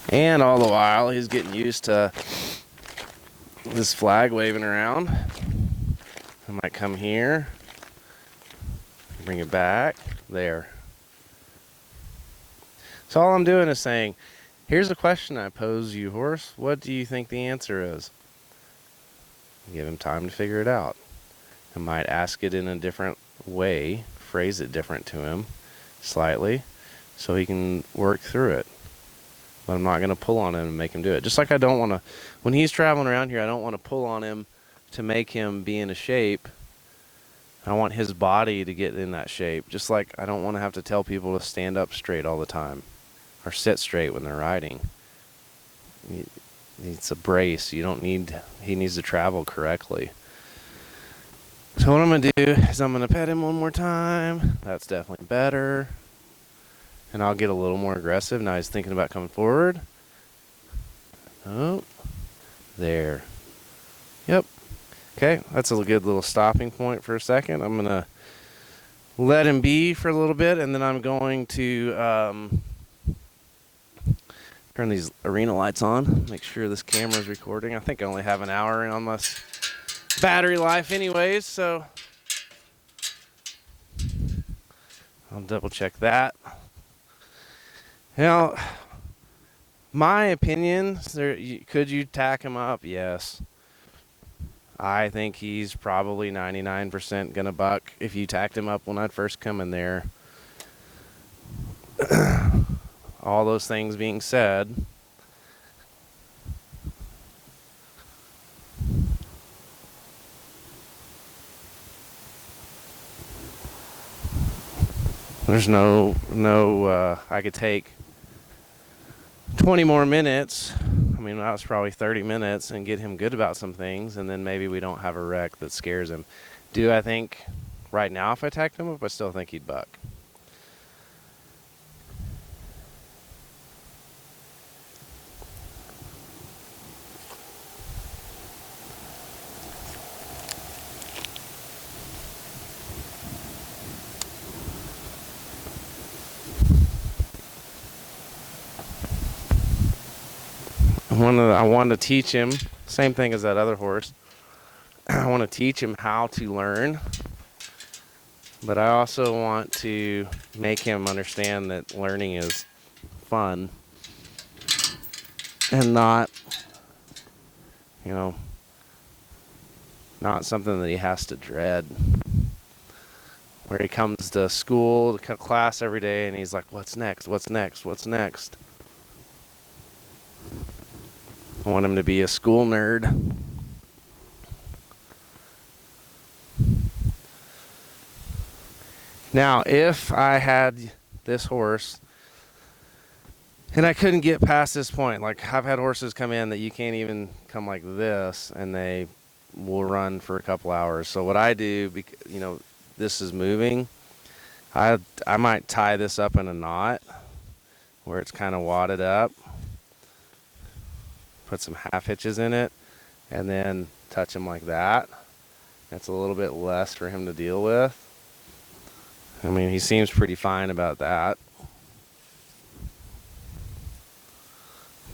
And all the while, he's getting used to this flag waving around. I might come here, bring it back, there. So all I'm doing is saying, here's a question I pose you, horse. What do you think the answer is? Give him time to figure it out. I might ask it in a different way, phrase it different to him, slightly, so he can work through it. But I'm not going to pull on him and make him do it. Just like I don't want to, when he's traveling around here, I don't want to pull on him to make him be in a shape. I want his body to get in that shape. Just like I don't want to have to tell people to stand up straight all the time or sit straight when they're riding. It's a brace. He needs to travel correctly. So what I'm going to do is I'm going to pet him one more time. That's definitely better. And I'll get a little more aggressive. Now he's thinking about coming forward. Oh, there. Yep. Okay, that's a good little stopping point for a second. I'm going to let him be for a little bit, and then I'm going to turn these arena lights on, make sure this camera is recording. I think I only have an hour on my battery life anyways, so I'll double check that. Now, my opinion, could you tack him up? Yes. I think he's probably 99% gonna buck if you tacked him up when I'd first come in there. All those things being said, there's I could take 20 more minutes. I mean, that was probably 30 minutes and get him good about some things, and then maybe we don't have a wreck that scares him. Do I think right now if I tacked him up, I still think he'd buck? I want to teach him, same thing as that other horse. I want to teach him how to learn, but I also want to make him understand that learning is fun and not, not something that he has to dread. Where he comes to school, to class every day, and he's like, what's next? What's next? What's next? I want him to be a school nerd. Now, if I had this horse and I couldn't get past this point, like I've had horses come in that you can't even come like this, and they will run for a couple hours. So what I do, this is moving, I might tie this up in a knot where it's kind of wadded up, put some half hitches in it, and then touch him like that. That's a little bit less for him to deal with. I mean, he seems pretty fine about that.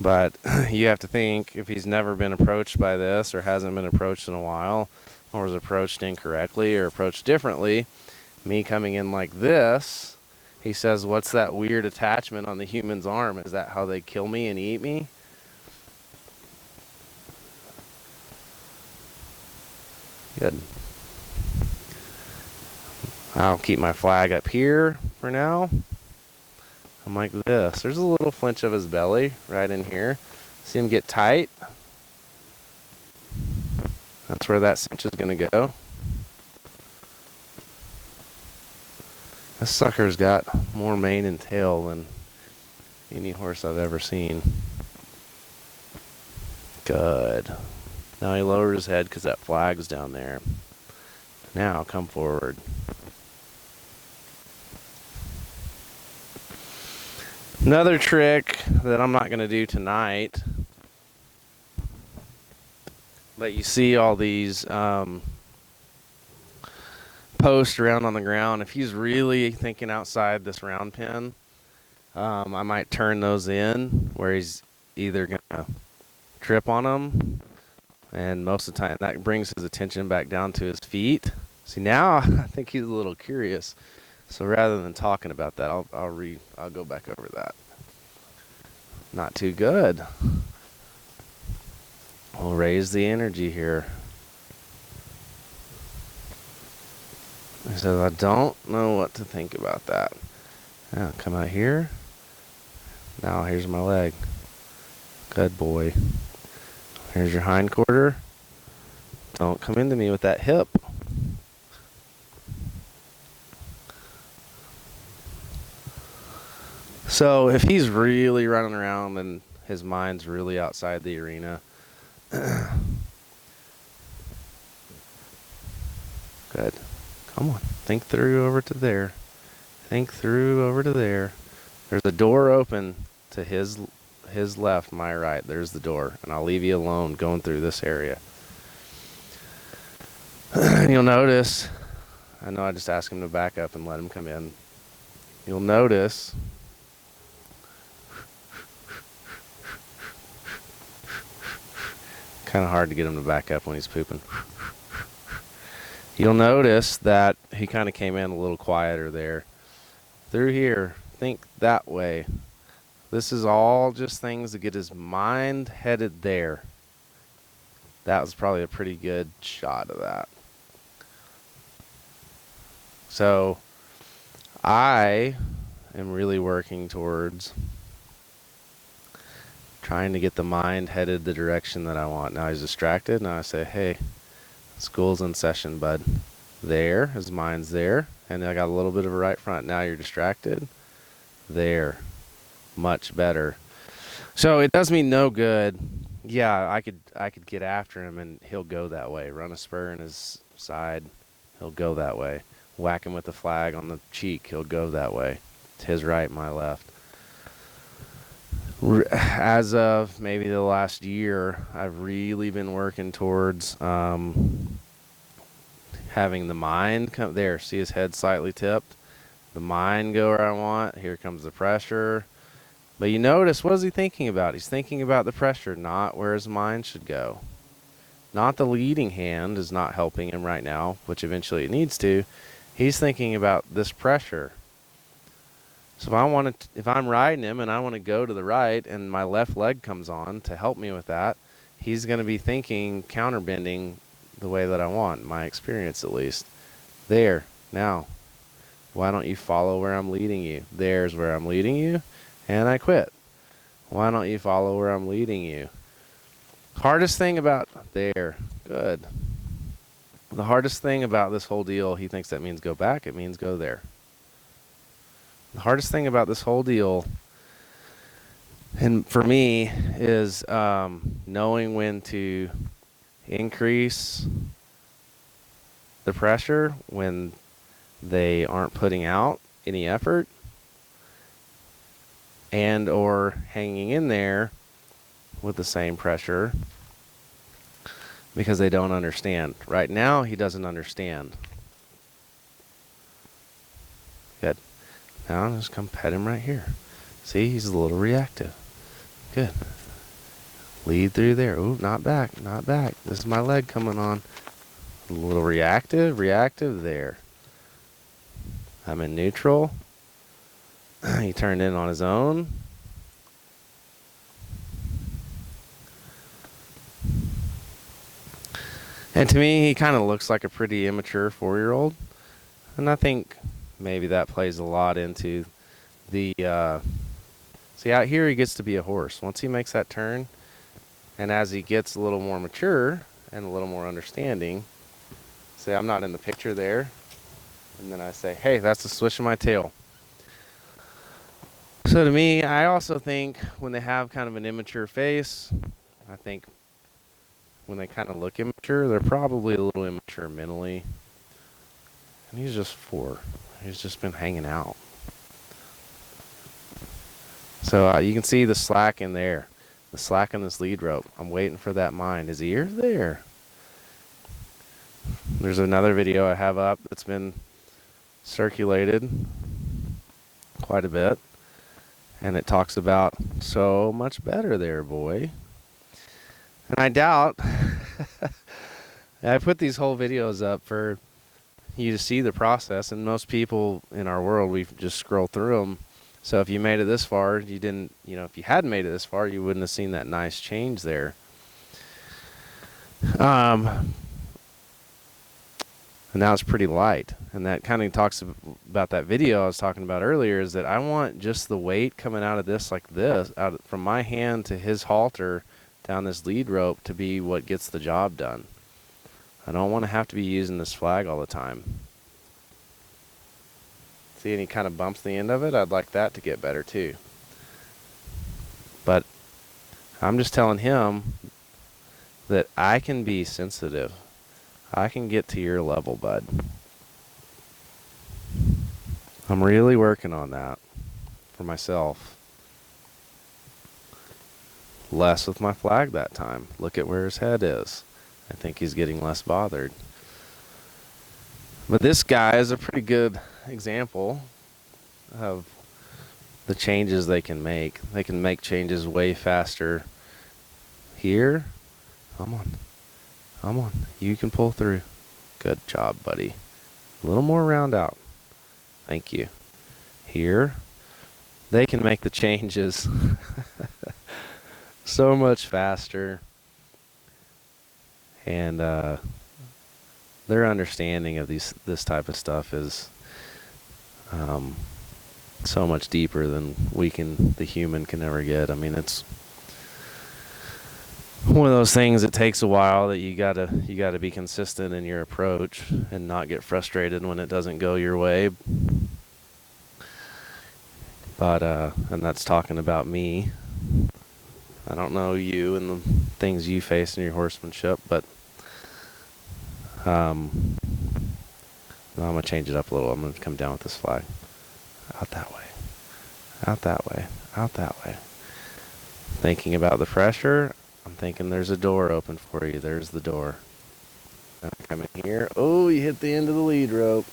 But you have to think, if he's never been approached by this or hasn't been approached in a while, or was approached incorrectly or approached differently, me coming in like this, he says, what's that weird attachment on the human's arm? Is that how they kill me and eat me? Good. I'll keep my flag up here for now. I'm like this. There's a little flinch of his belly right in here. See him get tight? That's where that cinch is going to go. This sucker's got more mane and tail than any horse I've ever seen. Good. Now he lowered his head because that flag's down there. Now come forward. Another trick that I'm not going to do tonight, but you see all these posts around on the ground. If he's really thinking outside this round pen, I might turn those in where he's either gonna trip on him, and most of the time that brings his attention back down to his feet. See, now I think he's a little curious. So rather than talking about that, I'll go back over that. Not too good. We'll raise the energy here. He says, I don't know what to think about that. Now, come out here. Now, here's my leg. Good boy. Here's your hind quarter. Don't come into me with that hip. So, if he's really running around and his mind's really outside the arena, good. Come on. Think through over to there. Think through over to there. There's a door open to his left, my right. There's the door. And I'll leave you alone going through this area. You'll notice, I know I just asked him to back up and let him come in. You'll notice kind of hard to get him to back up when he's pooping. You'll notice that he kind of came in a little quieter there. Through here, think that way. This is all just things to get his mind headed there. That was probably a pretty good shot of that. So I am really working towards trying to get the mind headed the direction that I want. Now he's distracted. Now I say, hey, school's in session, bud. There, his mind's there. And I got a little bit of a right front. Now you're distracted. There. Much better. So it does me no good. Yeah, I could get after him and he'll go that way. Run a spur in his side, he'll go that way. Whack him with the flag on the cheek, he'll go that way. To his right, my left. As of maybe the last year, I've really been working towards having the mind come there. See his head slightly tipped? The mind go where I want. Here comes the pressure. But you notice, what is he thinking about? He's thinking about the pressure, not where his mind should go. Not the leading hand is not helping him right now, which eventually it needs to. He's thinking about this pressure. So if I'm riding him and I want to go to the right and my left leg comes on to help me with that, he's going to be thinking counterbending the way that I want, my experience at least. There. Now, why don't you follow where I'm leading you? There's where I'm leading you. And I quit. Why don't you follow where I'm leading you? Hardest thing about there. Good. The hardest thing about this whole deal, he thinks that means go back. It means go there. The hardest thing about this whole deal, and for me, is knowing when to increase the pressure when they aren't putting out any effort, and or hanging in there with the same pressure because they don't understand. Right now, he doesn't understand. Good. Now, just come pet him right here. See, he's a little reactive. Good. Lead through there. Ooh, not back, not back. This is my leg coming on. A little reactive there. I'm in neutral. He turned in on his own. And to me, he kind of looks like a pretty immature 4-year-old. And I think maybe that plays a lot into the... see, out here he gets to be a horse. Once he makes that turn, and as he gets a little more mature and a little more understanding, say I'm not in the picture there, and then I say, hey, that's the swish of my tail. So to me, I also think when they have kind of an immature face, I think when they kind of look immature, they're probably a little immature mentally. And he's just 4. He's just been hanging out. So you can see the slack in there. The slack in this lead rope. I'm waiting for that mind. His ear's there. There's another video I have up that's been circulated quite a bit. And it talks about so much better there, boy. And I doubt, I put these whole videos up for you to see the process, and most people in our world, we just scroll through them. So if you made it this far, you didn't, if you hadn't made it this far, you wouldn't have seen that nice change there. And now it's pretty light. And that kind of talks about that video I was talking about earlier, is that I want just the weight coming out of this, like this, from my hand to his halter down this lead rope, to be what gets the job done. I don't want to have to be using this flag all the time. See any kind of bumps at the end of it? I'd like that to get better too. But I'm just telling him that I can be sensitive. I can get to your level, bud. I'm really working on that for myself. Less with my flag that time. Look at where his head is. I think he's getting less bothered. But this guy is a pretty good example of the changes they can make. They can make changes way faster. Here, come on, you can pull through. Good job, buddy. A little more round out. Thank you. Here, they can make the changes so much faster. And their understanding of this type of stuff is so much deeper than the human can ever get. I mean, it's one of those things that takes a while, that you gotta be consistent in your approach and not get frustrated when it doesn't go your way. But and that's talking about me. I don't know you and the things you face in your horsemanship, but I'm gonna change it up a little. I'm gonna come down with this flag. Out that way. Out that way. Out that way. Thinking about the pressure, I'm thinking there's a door open for you. There's the door. Now come in here. Oh, you hit the end of the lead rope.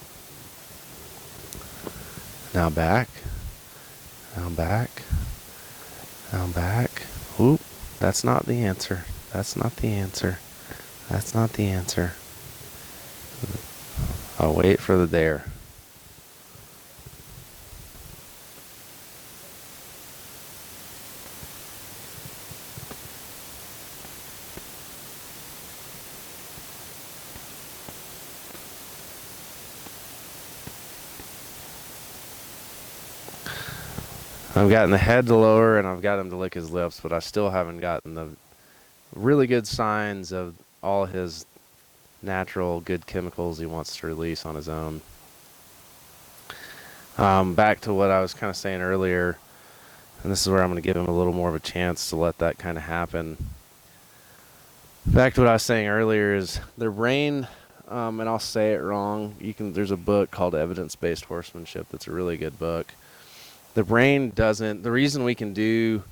Now back. Now back. Now back. Oop. That's not the answer. That's not the answer. That's not the answer. I'll wait for the there. I've gotten the head to lower, and I've got him to lick his lips, but I still haven't gotten the really good signs of all his natural good chemicals he wants to release on his own. Back to what I was kind of saying earlier, and this is where I'm going to give him a little more of a chance to let that kind of happen. Back to what I was saying earlier is their brain, and I'll say it wrong. There's a book called Evidence-Based Horsemanship that's a really good book. The brain doesn't. The reason we can do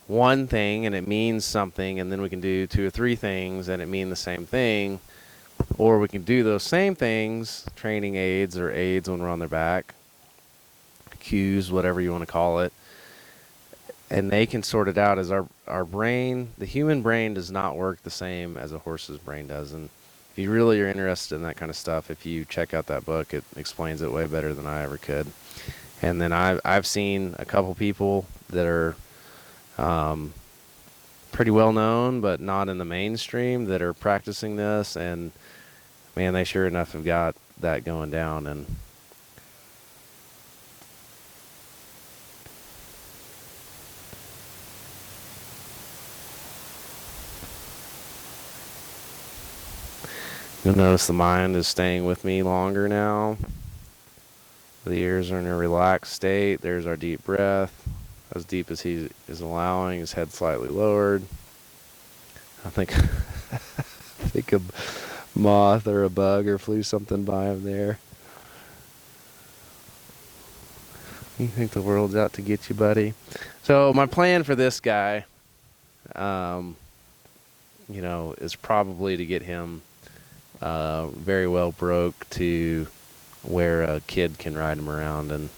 one thing and it means something, and then we can do 2 or 3 things and it mean the same thing, or we can do those same things, training aids or aids when we're on their back, cues, whatever you want to call it, and they can sort it out. As our brain, the human brain does not work the same as a horse's brain does. And if you really are interested in that kind of stuff, if you check out that book, it explains it way better than I ever could. And then I've seen a couple people that are pretty well known, but not in the mainstream, that are practicing this, and man, they sure enough have got that going down. And you'll notice the mind is staying with me longer now. The ears are in a relaxed state. There's our deep breath, as deep as he is allowing, his head slightly lowered. I think a moth or a bug or flew something by him there. You think the world's out to get you, buddy? So my plan for this guy, is probably to get him very well broke to where a kid can ride him around, and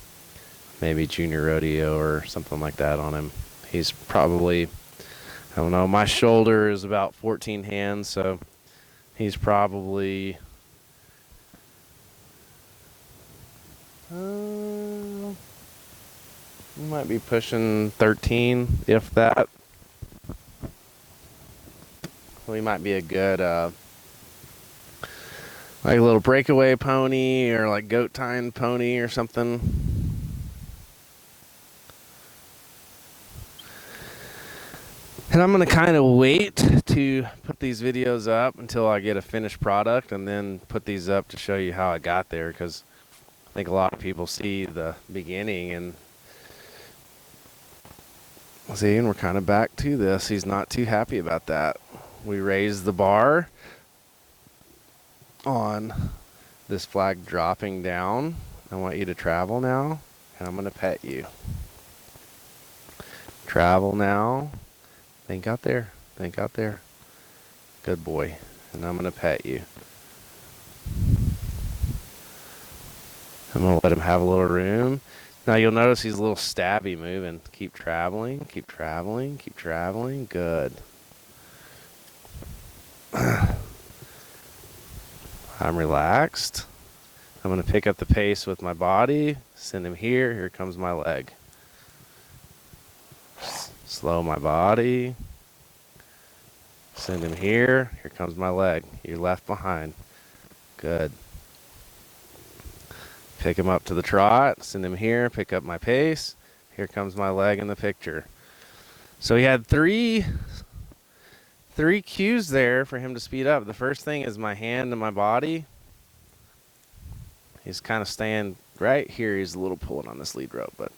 maybe junior rodeo or something like that on him. He's probably, I don't know, my shoulder is about 14 hands, so he's probably might be pushing 13, if that. So he might be a good like a little breakaway pony or like goat tying pony or something. And I'm going to kind of wait to put these videos up until I get a finished product and then put these up to show you how I got there, because I think a lot of people see the beginning and see, and we're kind of back to this. He's not too happy about that. We raised the bar on this flag dropping down. I want you to travel now, and I'm going to pet you. Travel now. Think out there. Think out there. Good boy. And I'm going to pet you. I'm going to let him have a little room. Now you'll notice he's a little stabby moving. Keep traveling. Keep traveling. Keep traveling. Good. I'm relaxed. I'm going to pick up the pace with my body. Send him here. Here comes my leg. Slow my body. Send him here. Here comes my leg. You're left behind. Good. Pick him up to the trot. Send him here. Pick up my pace. Here comes my leg in the picture. So he had three cues there for him to speed up. The first thing is my hand and my body. He's kind of staying right here. He's a little pulling on this lead rope, but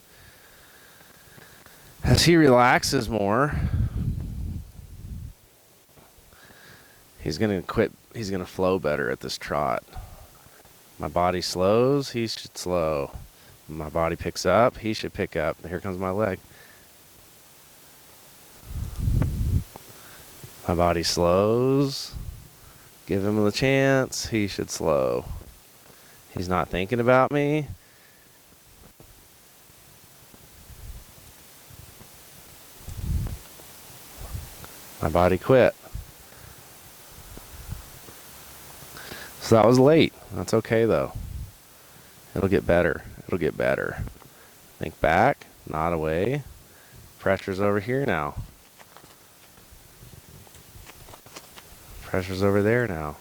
as he relaxes more, he's going to quit. He's going to flow better at this trot. My body slows, he should slow. My body picks up, he should pick up. Here comes my leg. My body slows. Give him the chance, he should slow. He's not thinking about me. My body quit. So that was late. That's okay though. It'll get better. It'll get better. Think back, nod away. Pressure's over here now. Pressure's over there now.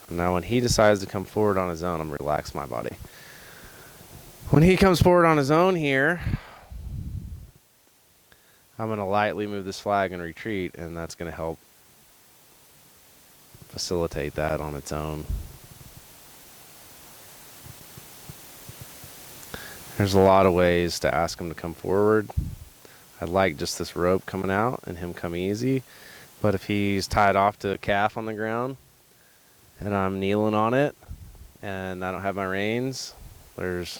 Now when he decides to come forward on his own, I'm going to relax my body. When he comes forward on his own here, I'm going to lightly move this flag and retreat, and that's going to help facilitate that on its own. There's a lot of ways to ask him to come forward. I'd like just this rope coming out and him come easy, but if he's tied off to a calf on the ground and I'm kneeling on it and I don't have my reins, there's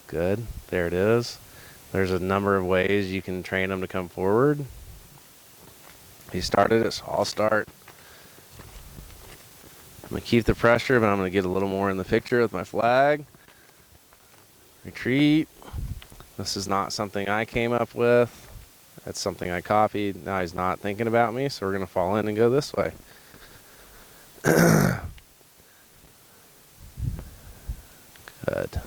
good. There it is. There's a number of ways you can train him to come forward. He started it, so I'll start. I'm going to keep the pressure, but I'm going to get a little more in the picture with my flag. Retreat. This is not something I came up with. That's something I copied. Now he's not thinking about me, so we're going to fall in and go this way. Good.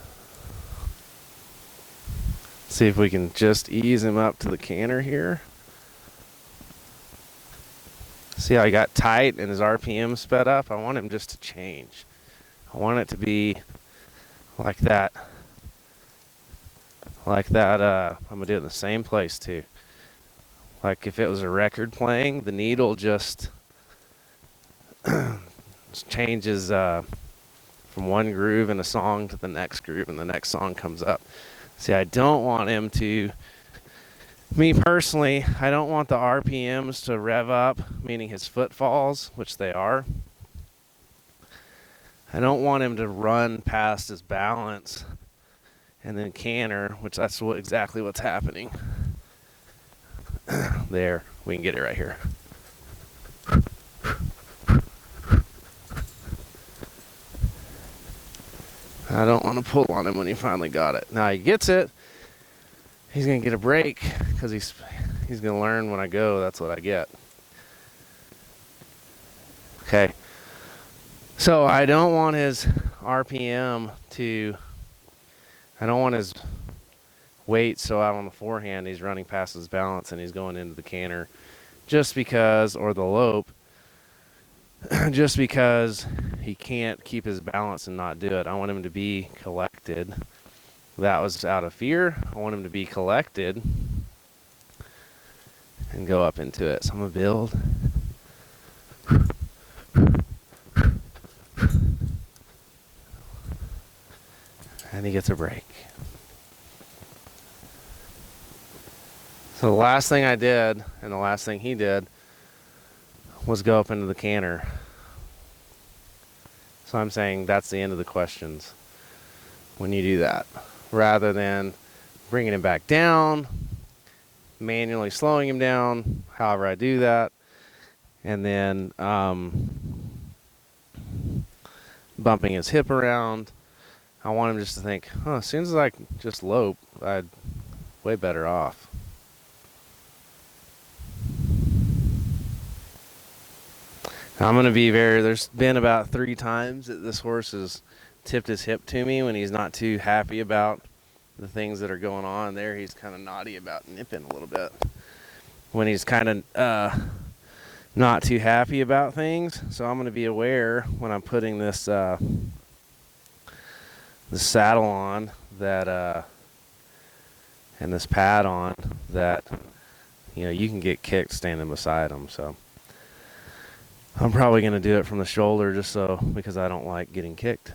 See if we can just ease him up to the canter here. See how he got tight and his RPM sped up? I want him just to change. I want it to be like that. Like that, I'm going to do it in the same place too. Like if it was a record playing, the needle just changes from one groove in a song to the next groove, and the next song comes up. See, I don't want him to... Me personally, I don't want the RPMs to rev up, meaning his footfalls, which they are. I don't want him to run past his balance and then canter, which that's exactly what's happening. There, we can get it right here. I don't want to pull on him when he finally got it. Now he gets it. He's going to get a break because he's going to learn when I go, that's what I get. Okay. So I don't want his RPM to, I don't want his weight so out on the forehand he's running past his balance and he's going into the canter just because, or the lope, just because he can't keep his balance and not do it. I want him to be collected. That was out of fear. I want him to be collected and go up into it. So I'm going to build. And he gets a break. So the last thing I did, and the last thing he did, was go up into the canter. So I'm saying that's the end of the questions when you do that. Rather than bringing him back down, manually slowing him down, however I do that, and then bumping his hip around. I want him just to think, as soon as I just lope, I'd way better off. I'm going to be there's been about 3 times that this horse has tipped his hip to me when he's not too happy about the things that are going on there. He's kind of naughty about nipping a little bit. When he's kind of not too happy about things. So I'm going to be aware when I'm putting this the saddle on that and this pad on that you can get kicked standing beside him. So I'm probably going to do it from the shoulder just because I don't like getting kicked.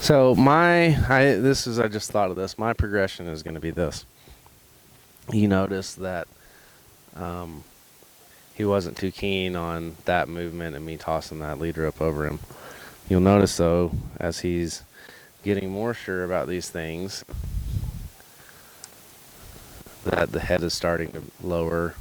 So I just thought of this. My progression is going to be this. You notice that he wasn't too keen on that movement and me tossing that leader up over him. You'll notice, though, as he's getting more sure about these things, that the head is starting to lower